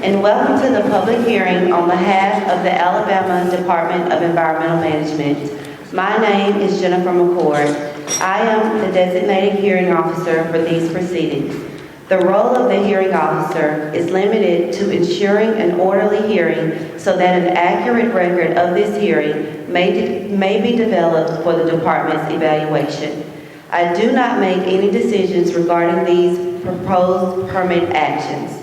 and welcome to the public hearing on behalf of the Alabama Department of Environmental Management. My name is Jennifer McCord. I am the designated hearing officer for these proceedings. The role of the hearing officer is limited to ensuring an orderly hearing so that an accurate record of this hearing may be developed for the department's evaluation. I do not make any decisions regarding these proposed permit actions.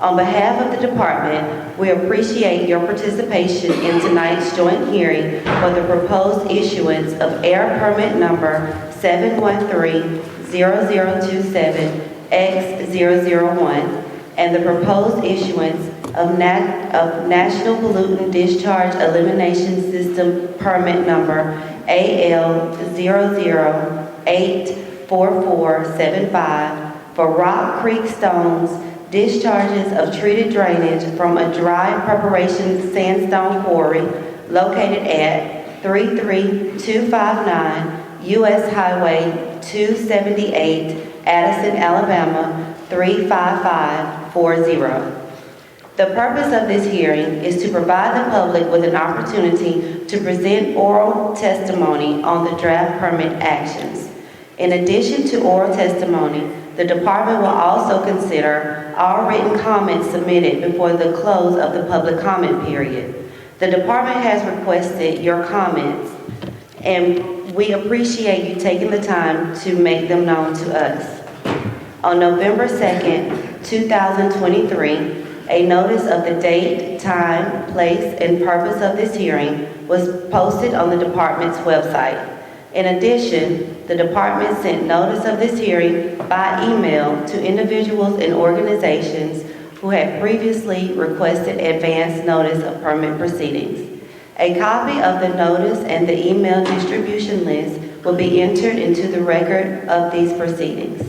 On behalf of the department, we appreciate your participation in tonight's joint hearing for the proposed issuance of air permit number 713-0027-X001 and the proposed issuance of National Pollutant Discharge Elimination System permit number AL00844475 for Rock Creek Stones discharges of treated drainage from a dry preparation sandstone quarry located at 33259 U.S. Highway 278, Addison, Alabama 35540. The purpose of this hearing is to provide the public with an opportunity to present oral testimony on the draft permit actions. In addition to oral testimony, the department will also consider all written comments submitted before the close of the public comment period. The department has requested your comments, and we appreciate you taking the time to make them known to us. On November 2nd, 2023, a notice of the date, time, place, and purpose of this hearing was posted on the department's website. In addition, the department sent notice of this hearing by email to individuals and organizations who had previously requested advance notice of permit proceedings. A copy of the notice and the email distribution list will be entered into the record of these proceedings.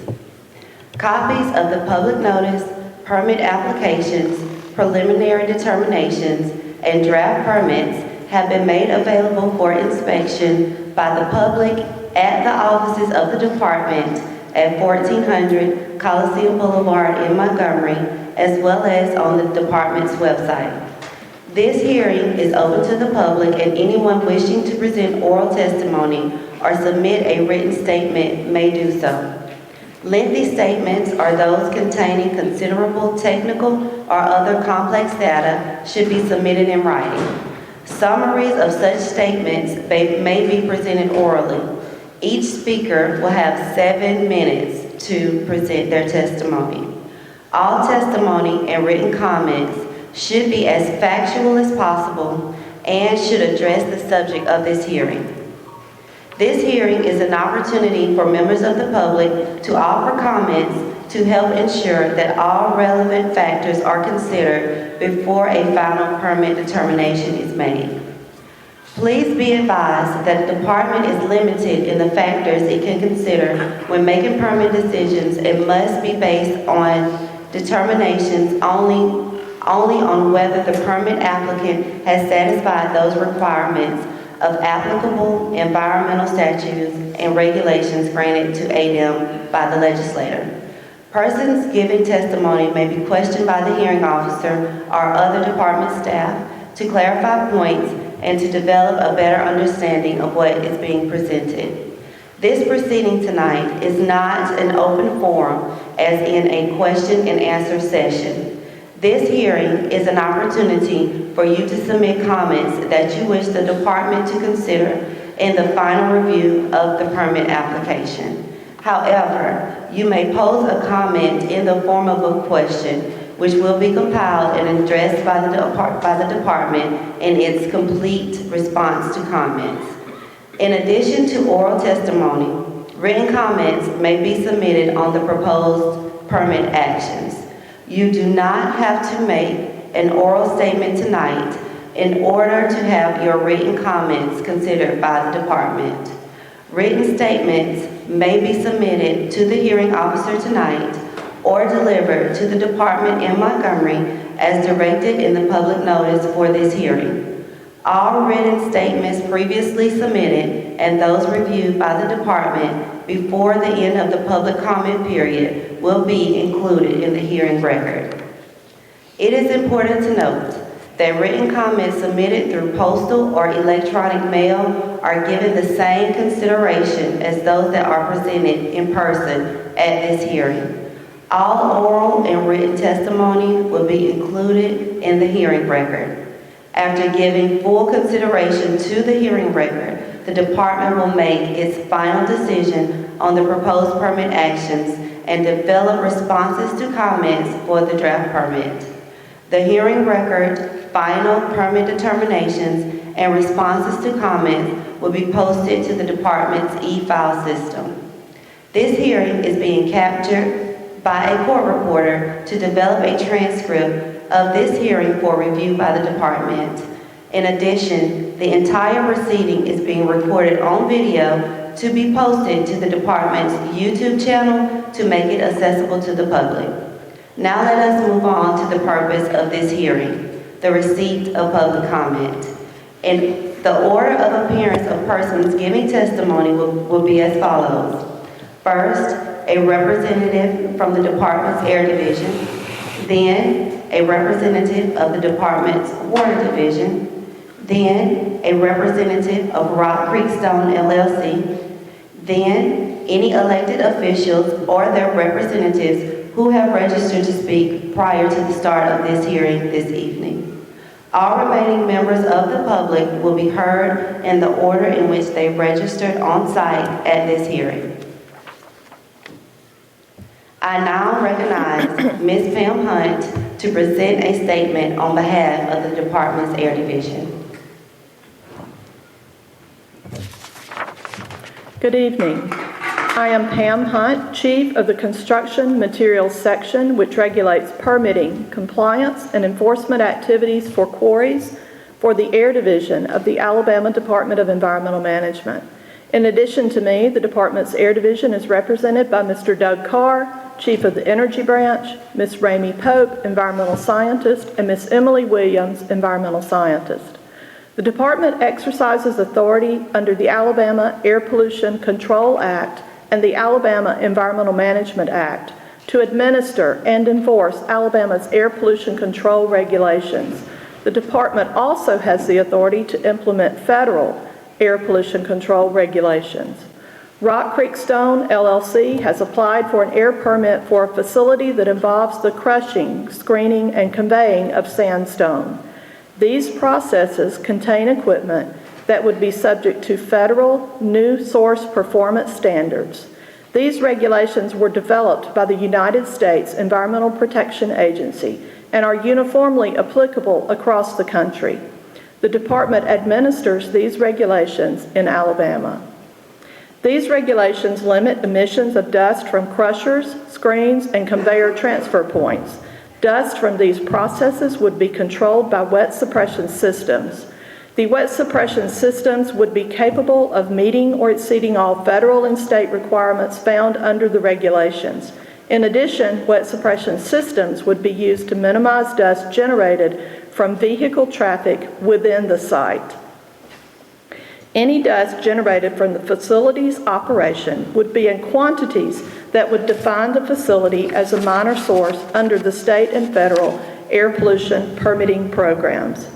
Copies of the public notice, permit applications, preliminary determinations, and draft permits have been made available for inspection by the public at the offices of the department at 1400 Coliseum Boulevard in Montgomery, as well as on the department's website. This hearing is open to the public, and anyone wishing to present oral testimony or submit a written statement may do so. Lengthy statements or those containing considerable technical or other complex data should be submitted in writing. Summaries of such statements may be presented orally. Each speaker will have 7 minutes to present their testimony. All testimony and written comments should be as factual as possible and should address the subject of this hearing. This hearing is an opportunity for members of the public to offer comments to help ensure that all relevant factors are considered before a final permit determination is made. Please be advised that the department is limited in the factors it can consider when making permit decisions. It must be based on determinations only on whether the permit applicant has satisfied those requirements of applicable environmental statutes and regulations granted to ADEM by the legislator. Persons giving testimony may be questioned by the hearing officer or other department staff to clarify points and to develop a better understanding of what is being presented. This proceeding tonight is not an open forum as in a question and answer session. This hearing is an opportunity for you to submit comments that you wish the department to consider in the final review of the permit application. However, you may pose a comment in the form of a question, which will be compiled and addressed by the department in its complete response to comments. In addition to oral testimony, written comments may be submitted on the proposed permit actions. You do not have to make an oral statement tonight in order to have your written comments considered by the department. Written statements may be submitted to the hearing officer tonight or delivered to the department in Montgomery as directed in the public notice for this hearing. All written statements previously submitted and those reviewed by the department before the end of the public comment period will be included in the hearing record. It is important to note that written comments submitted through postal or electronic mail are given the same consideration as those that are presented in person at this hearing. All oral and written testimony will be included in the hearing record. After giving full consideration to the hearing record, the department will make its final decision on the proposed permit actions and develop responses to comments for the draft permit. The hearing record, final permit determinations, and responses to comments will be posted to the department's e-file system. This hearing is being captured by a court reporter to develop a transcript of this hearing for review by the department. In addition, the entire proceeding is being recorded on video to be posted to the department's YouTube channel to make it accessible to the public. Now let us move on to the purpose of this hearing, the receipt of public comment. And the order of appearance of persons giving testimony will be as follows. First, a representative from the department's air division, then a representative of the department's water division, then a representative of Rock Creek Stone LLC, then any elected officials or their representatives who have registered to speak prior to the start of this hearing this evening. All remaining members of the public will be heard in the order in which they registered on site at this hearing. I now recognize Ms. Pam Hunt to present a statement on behalf of the department's air division. Good evening. I am Pam Hunt, Chief of the Construction Materials Section, which regulates permitting, compliance, and enforcement activities for quarries for the Air Division of the Alabama Department of Environmental Management. In addition to me, the department's Air Division is represented by Mr. Doug Carr, Chief of the Energy Branch, Ms. Ramey Pope, Environmental Scientist, and Ms. Emily Williams, Environmental Scientist. The department exercises authority under the Alabama Air Pollution Control Act and the Alabama Environmental Management Act to administer and enforce Alabama's air pollution control regulations. The department also has the authority to implement federal air pollution control regulations. Rock Creek Stone LLC has applied for an air permit for a facility that involves the crushing, screening, and conveying of sandstone. These processes contain equipment that would be subject to federal new source performance standards. These regulations were developed by the United States Environmental Protection Agency and are uniformly applicable across the country. The department administers these regulations in Alabama. These regulations limit emissions of dust from crushers, screens, and conveyor transfer points. Dust from these processes would be controlled by wet suppression systems. The wet suppression systems would be capable of meeting or exceeding all federal and state requirements found under the regulations. In addition, wet suppression systems would be used to minimize dust generated from vehicle traffic within the site. Any dust generated from the facility's operation would be in quantities that would define the facility as a minor source under the state and federal air pollution permitting programs.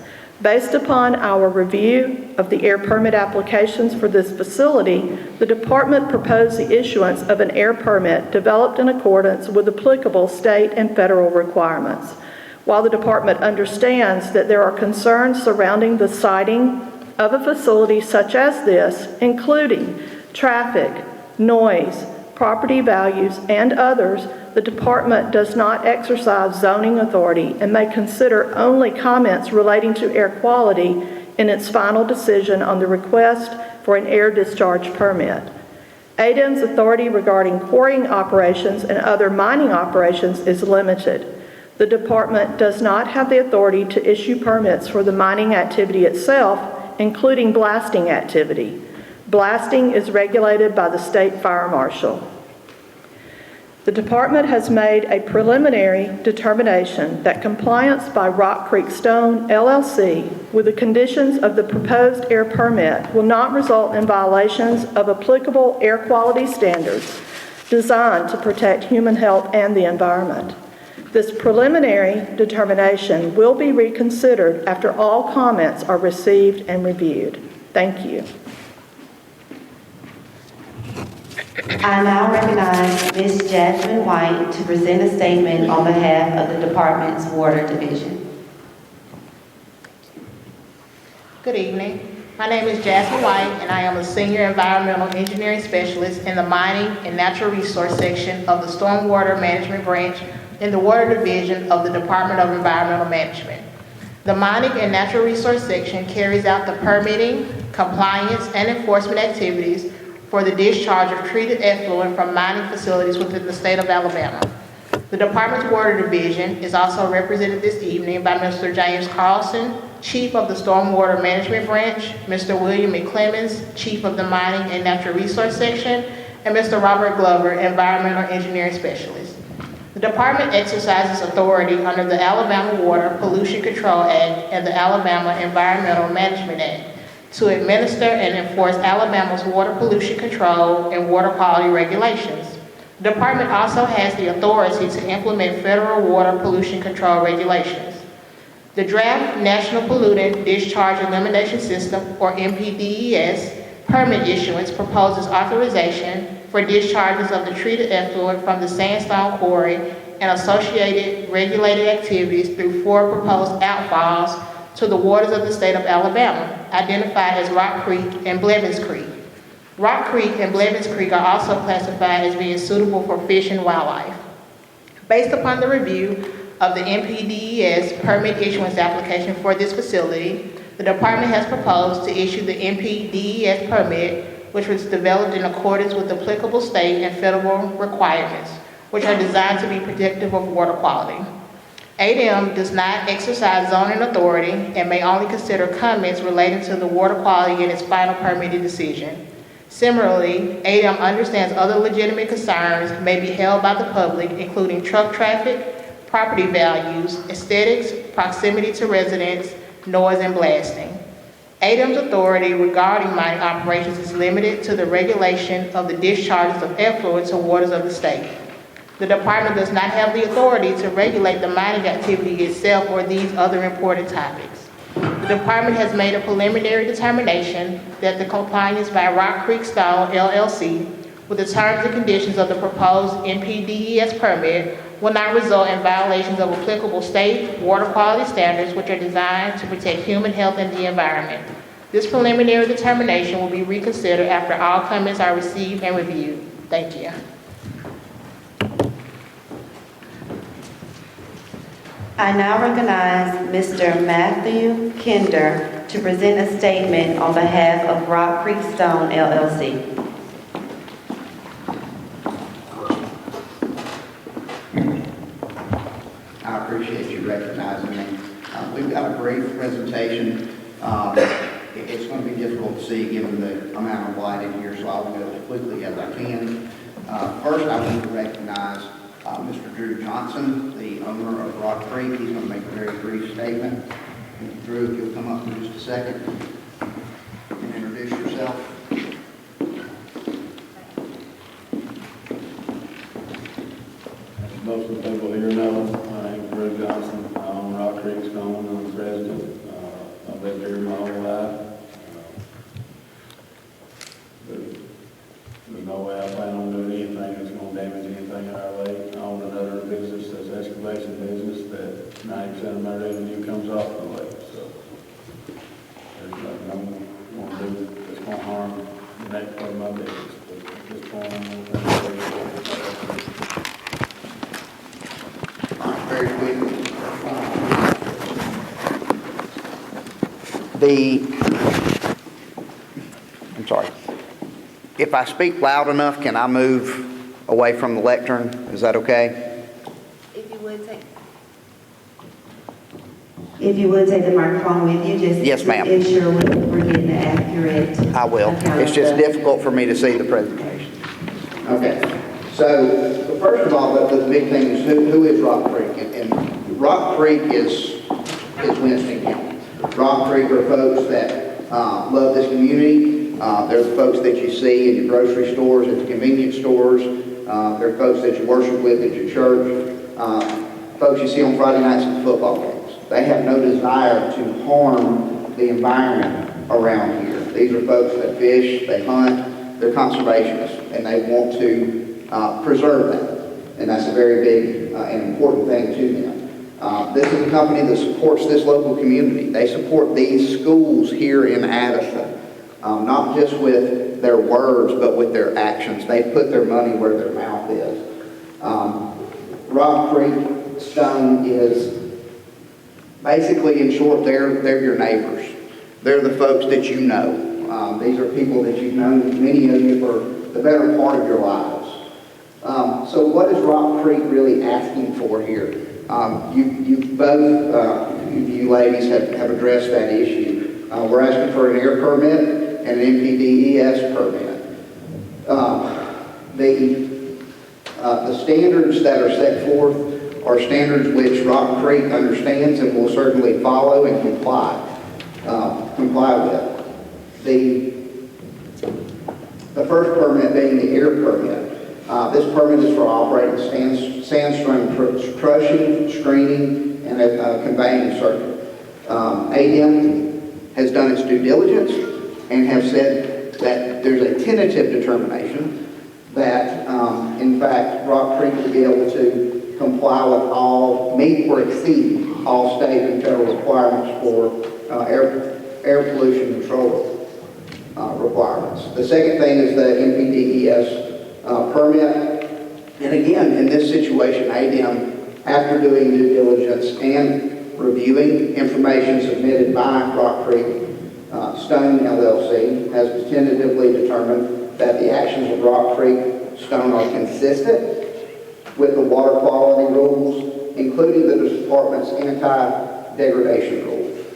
Based upon our review of the air permit applications for this facility, the department proposed the issuance of an air permit developed in accordance with applicable state and federal requirements. While the department understands that there are concerns surrounding the siting of a facility such as this, including traffic, noise, property values, and others, the department does not exercise zoning authority and may consider only comments relating to air quality in its final decision on the request for an air discharge permit. ADEM's authority regarding quarrying operations and other mining operations is limited. The department does not have the authority to issue permits for the mining activity itself, including blasting activity. Blasting is regulated by the state fire marshal. The department has made a preliminary determination that compliance by Rock Creek Stone LLC with the conditions of the proposed air permit will not result in violations of applicable air quality standards designed to protect human health and the environment. This preliminary determination will be reconsidered after all comments are received and reviewed. Thank you. I now recognize Ms. Jasmine White to present a statement on behalf of the department's Water Division. Good evening. My name is Jasmine White, and I am a Senior Environmental Engineering Specialist in the Mining and Natural Resource section of the Stormwater Management Branch in the Water Division of the Department of Environmental Management. The Mining and Natural Resource section carries out the permitting, compliance, and enforcement activities for the discharge of treated effluent from mining facilities within the state of Alabama. The Department's Water Division is also represented this evening by Mr. James Carlson, Chief of the Stormwater Management Branch, Mr. William McClemens, Chief of the Mining and Natural Resource section, and Mr. Robert Glover, Environmental Engineering Specialist. The department exercises authority under the Alabama Water Pollution Control Act and the Alabama Environmental Management Act to administer and enforce Alabama's water pollution control and water quality regulations. The department also has the authority to implement federal water pollution control regulations. The Draft National Pollutant Discharge Elimination System, or NPDES, permit issuance proposes authorization for discharges of the treated effluent from the sandstone quarry and associated regulated activities through 4 proposed outfalls to the waters of the state of Alabama, identified as Rock Creek and Blevins Creek. Rock Creek and Blevins Creek are also classified as being suitable for fish and wildlife. Based upon the review of the NPDES permit issuance application for this facility, the department has proposed to issue the NPDES permit, which was developed in accordance with applicable state and federal requirements, which are designed to be protective of water quality. ADEM does not exercise zoning authority and may only consider comments relating to the water quality in its final permitting decision. Similarly, ADEM understands other legitimate concerns may be held by the public, including truck traffic, property values, aesthetics, proximity to residents, noise, and blasting. ADEM's authority regarding mining operations is limited to the regulation of the discharges of effluent to waters of the state. The department does not have the authority to regulate the mining activity itself or these other important topics. The department has made a preliminary determination that the compliance by Rock Creek Stone LLC with the terms and conditions of the proposed NPDES permit will not result in violations of applicable state water quality standards, which are designed to protect human health and the environment. This preliminary determination will be reconsidered after all comments are received and reviewed. Thank you. I now recognize Mr. Matthew Kinder to present a statement on behalf of Rock Creek Stone LLC. I appreciate you recognizing me. We've got a brief presentation. It's going to be difficult to see given the amount of light in here, so I'll go as quickly as I can. First, I want to recognize Mr. Drew Johnson, the owner of Rock Creek. He's going to make a very brief statement. Drew, if you'll come up in just a second and introduce yourself. Most of the people here know, my name is Drew Johnson. I own Rock Creek Stone. I'm the president. I've lived here my whole life. There's no way I plan on doing anything that's going to damage anything in our lake. I own another business that's excavation business that 90% of my revenue comes off the lake. So there's nothing I'm going to do that's going to harm the next part of my business. But at this point, I'm going to Very quickly. I'm sorry. If I speak loud enough, can I move away from the lectern? Is that okay? If you would take the microphone with you, just Yes, ma'am. to ensure we're getting the accurate. I will. It's just difficult for me to see the presentation. Okay. So, first of all, the big thing is who is Rock Creek? And Rock Creek is Winston County. Rock Creek are folks that love this community. They're the folks that you see in your grocery stores, at the convenience stores. They're folks that you worship with at your church. folks you see on Friday nights at football games. They have no desire to harm the environment around here. These are folks that fish, they hunt, they're conservationists, and they want to preserve that. And that's a very big and important thing to them. This is a company that supports this local community. They support these schools here in Addison, not just with their words, but with their actions. They put their money where their mouth is. Rock Creek Stone is basically, in short, they're your neighbors. They're the folks that you know. These are people that you've known, many of you, for the better part of your lives. So what is Rock Creek really asking for here? You both, you ladies have addressed that issue. We're asking for an air permit and an MPDES permit. The standards that are set forth are standards which Rock Creek understands and will certainly follow and comply with. The first permit being the air permit. This permit is for operating sandstone crushing, screening, and a conveying circuit. ADEM has done its due diligence and have said that there's a tentative determination that, in fact, Rock Creek will be able to comply with meet or exceed all state and federal requirements for air pollution control requirements. The second thing is the MPDES permit. And again, in this situation, ADEM, after doing due diligence and reviewing information submitted by Rock Creek Stone LLC, has tentatively determined that the actions of Rock Creek Stone are consistent with the water quality rules, including the department's anti-degradation rules.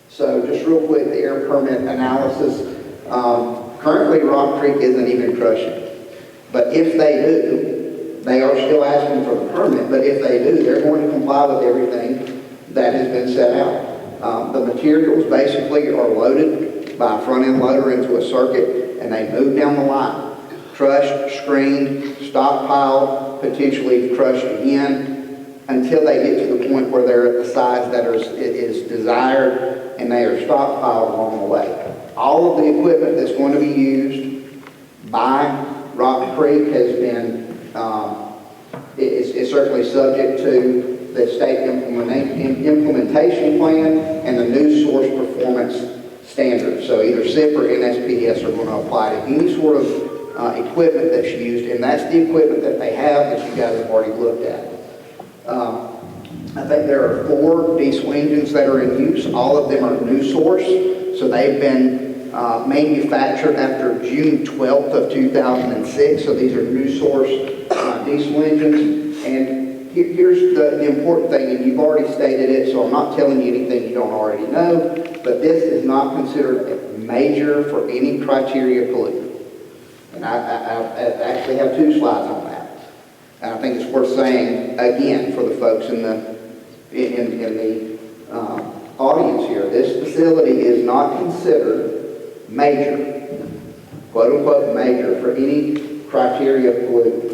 So just real quick, the air permit analysis. Currently, Rock Creek isn't even crushing. But if they do, they are still asking for the permit, but if they do, they're going to comply with everything that has been set out. The materials basically are loaded by a front-end loader into a circuit, and they move down the line. Crushed, screened, stockpiled, potentially crushed again, until they get to the point where they're at the size that is desired, and they are stockpiled along the way. All of the equipment that's going to be used by Rock Creek has been, is certainly subject to the state implementation plan and the new source performance standards. So either SIP or NSPS are going to apply to any sort of equipment that's used, and that's the equipment that they have that you guys have already looked at. I think there are 4 diesel engines that are in use. All of them are new source, so they've been manufactured after June 12th of 2006. So these are new source diesel engines. And here's the important thing, and you've already stated it, so I'm not telling you anything you don't already know, but this is not considered a major for any criteria pollutant. And I actually have 2 slides on that. And I think it's worth saying, again, for the folks in the audience here, this facility is not considered major, quote unquote major, for any criteria pollutant.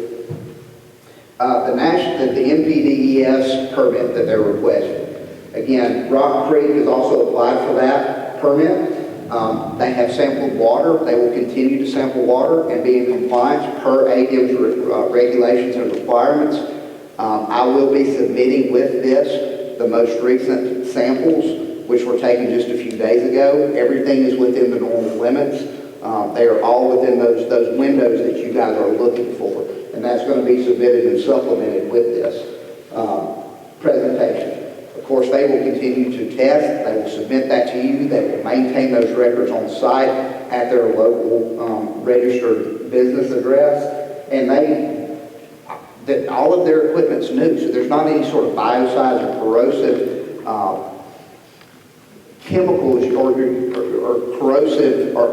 The MPDES permit that they're requesting. Again, Rock Creek has also applied for that permit. They have sampled water. They will continue to sample water and be in compliance per ADEM's regulations and requirements. I will be submitting with this the most recent samples, which were taken just a few days ago. Everything is within the normal limits. They are all within those windows that you guys are looking for. And that's going to be submitted and supplemented with this presentation. Of course, they will continue to test. They will submit that to you. They will maintain those records on site at their local registered business address. And all of their equipment's new, so there's not any sort of biocides or corrosive chemicals or corrosive or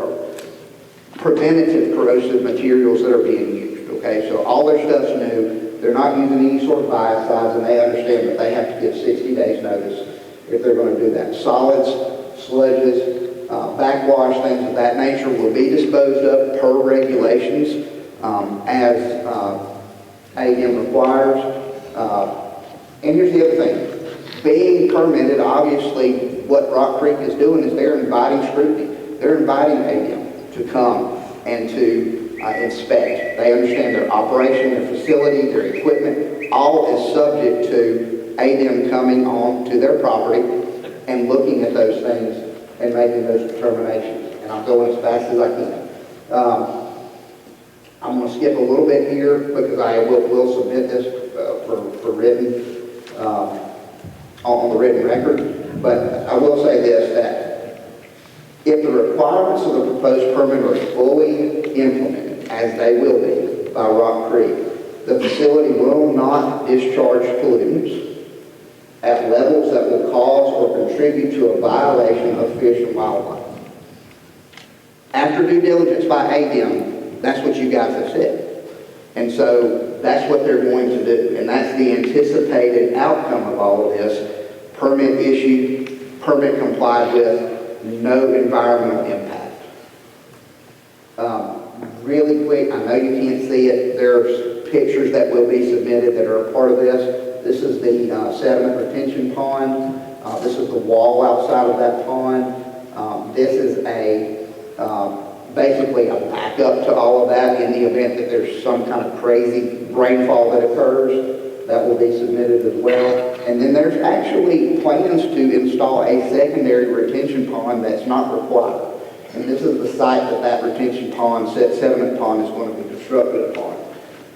preventative corrosive materials that are being used. Okay, so all their stuff's new. They're not using any sort of biocides, and they understand that they have to give 60 days notice if they're going to do that. Solids, sludges, backwash, things of that nature will be disposed of per regulations as ADEM requires. And here's the other thing. Being permitted, obviously, what Rock Creek is doing is they're inviting scrutiny. They're inviting ADEM to come and to inspect. They understand their operation, their facility, their equipment, all is subject to ADEM coming on to their property and looking at those things and making those determinations. And I'm going as fast as I can. I'm going to skip a little bit here because I will submit this for written, on the written record. But I will say this, that if the requirements of the proposed permit are fully implemented, as they will be by Rock Creek, the facility will not discharge pollutants at levels that will cause or contribute to a violation of fish and wildlife. After due diligence by ADEM, that's what you guys have said. And so that's what they're going to do. And that's the anticipated outcome of all of this. Permit issued, permit complied with, no environmental impact. Really quick, I know you can't see it. There's pictures that will be submitted that are a part of this. This is the sediment retention pond. This is the wall outside of that pond. This is basically a backup to all of that in the event that there's some kind of crazy rainfall that occurs. That will be submitted as well. And then there's actually plans to install a secondary retention pond that's not required. And this is the site that retention pond, sediment pond, is going to be constructed upon.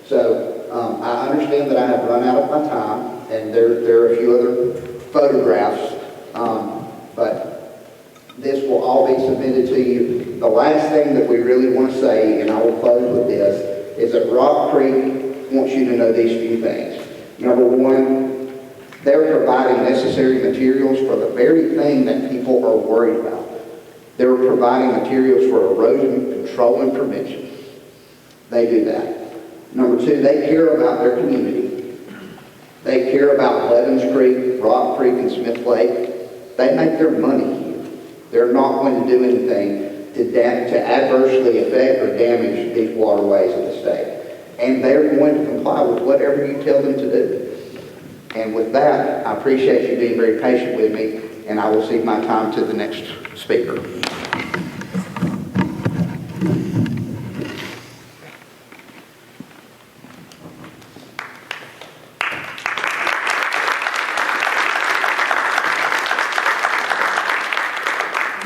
So I understand that I have run out of my time, and there are a few other photographs, but this will all be submitted to you. The last thing that we really want to say, and I will close with this, is that Rock Creek wants you to know these few things. Number one, they're providing necessary materials for the very thing that people are worried about. They're providing materials for erosion control and prevention. They do that. Number two, they care about their community. They care about Levens Creek, Rock Creek, and Smith Lake. They make their money here. They're not going to do anything to adversely affect or damage these waterways of the state. And they're going to comply with whatever you tell them to do. And with that, I appreciate you being very patient with me, and I will cede my time to the next speaker.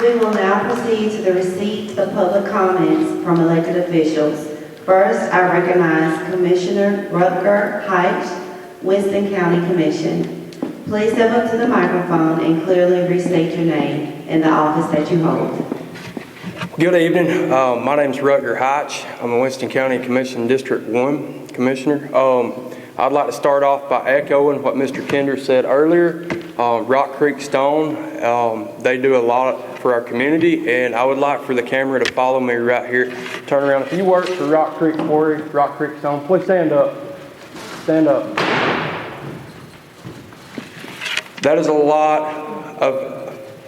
We will now proceed to the receipt of public comments from elected officials. First, I recognize Commissioner Rutger Height, Winston County Commission. Please step up to the microphone and clearly restate your name and the office that you hold. Good evening. My name is Rutger Height. I'm a Winston County Commission District 1 Commissioner. I'd like to start off by echoing what Mr. Kinder said earlier. Rock Creek Stone, they do a lot for our community, and I would like for the camera to follow me right here. Turn around. If you work for Rock Creek Quarry, Rock Creek Stone, please stand up. Stand up. That is a lot of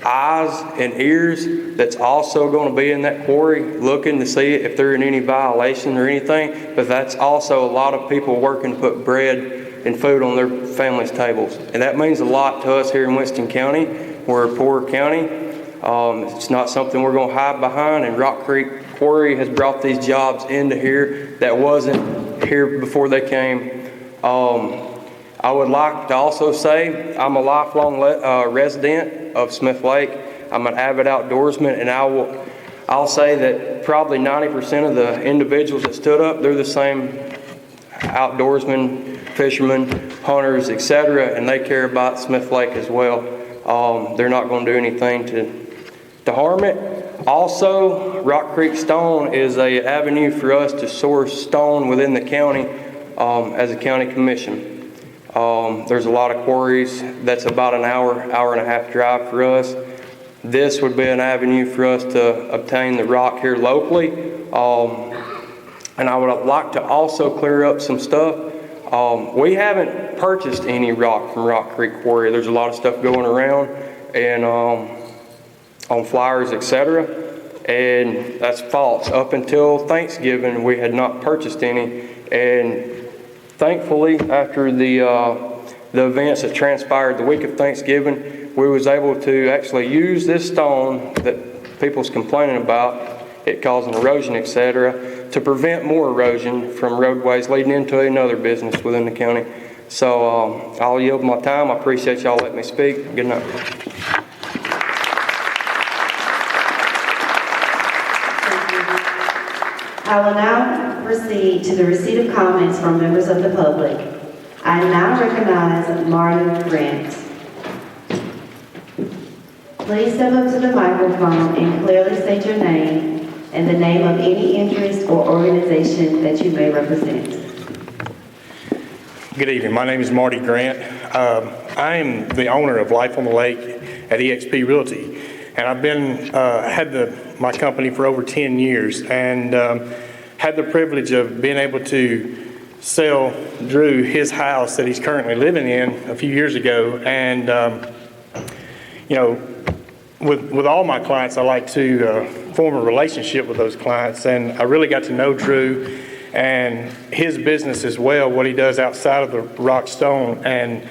eyes and ears that's also going to be in that quarry looking to see if they're in any violation or anything, but that's also a lot of people working to put bread and food on their families' tables. And that means a lot to us here in Winston County. We're a poor county. It's not something we're going to hide behind, and Rock Creek Quarry has brought these jobs into here that wasn't here before they came. I would like to also say I'm a lifelong resident of Smith Lake. I'm an avid outdoorsman, and I'll say that probably 90% of the individuals that stood up, they're the same outdoorsmen, fishermen, hunters, etc., and they care about Smith Lake as well. They're not going to do anything to harm it. Also, Rock Creek Stone is an avenue for us to source stone within the county as a county commission. There's a lot of quarries that's about an hour and a half drive for us. This would be an avenue for us to obtain the rock here locally. And I would like to also clear up some stuff. We haven't purchased any rock from Rock Creek Quarry. There's a lot of stuff going around and on flyers, etc. And that's false. Up until Thanksgiving, we had not purchased any. And thankfully, after the the events that transpired the week of Thanksgiving, we was able to actually use this stone that people's complaining about, it causing erosion, etc., to prevent more erosion from roadways leading into another business within the county. So I'll yield my time. I appreciate y'all letting me speak. Good night. I will now proceed to the receipt of comments from members of the public. I now recognize Marty Grant. Please step up to the microphone and clearly state your name and the name of any interest or organization that you may represent. Good evening. My name is Marty Grant. I am the owner of Life on the Lake at eXp Realty, and I've been had my company for over 10 years, and had the privilege of being able to sell Drew his house that he's currently living in a few years ago. And you know, with all my clients, I like to form a relationship with those clients, and I really got to know Drew and his business as well, what he does outside of the rock stone and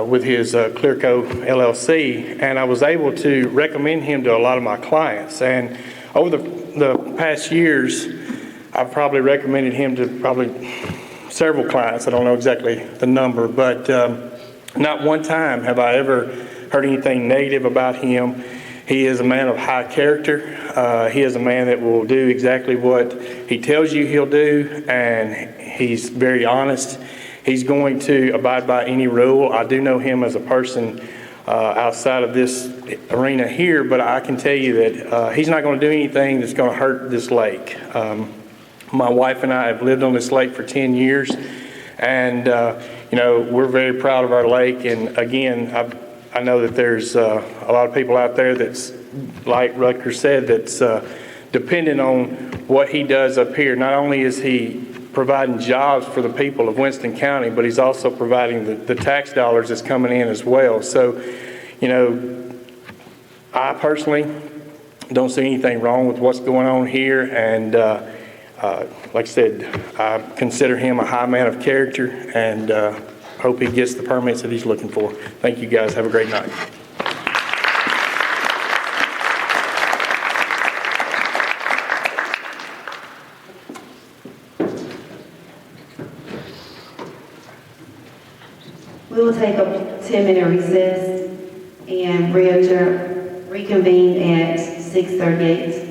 with his Clearco LLC, and I was able to recommend him to a lot of my clients. And over the past years, I've probably recommended him to probably several clients. I don't know exactly the number, but not one time have I ever heard anything negative about him. He is a man of high character. He is a man that will do exactly what he tells you he'll do, and he's very honest. He's going to abide by any rule. I do know him as a person outside of this arena here, but I can tell you that he's not going to do anything that's going to hurt this lake. My wife and I have lived on this lake for 10 years, and you know, we're very proud of our lake. And again, I know that there's a lot of people out there that's, like Rutger said, that's dependent on what he does up here. Not only is he providing jobs for the people of Winston County, but he's also providing the tax dollars that's coming in as well. So, you know, I personally don't see anything wrong with what's going on here, and like I said, I consider him a high man of character, and hope he gets the permits that he's looking for. Thank you guys. Have a great night. We will take a 10-minute recess and reconvene at 6:38.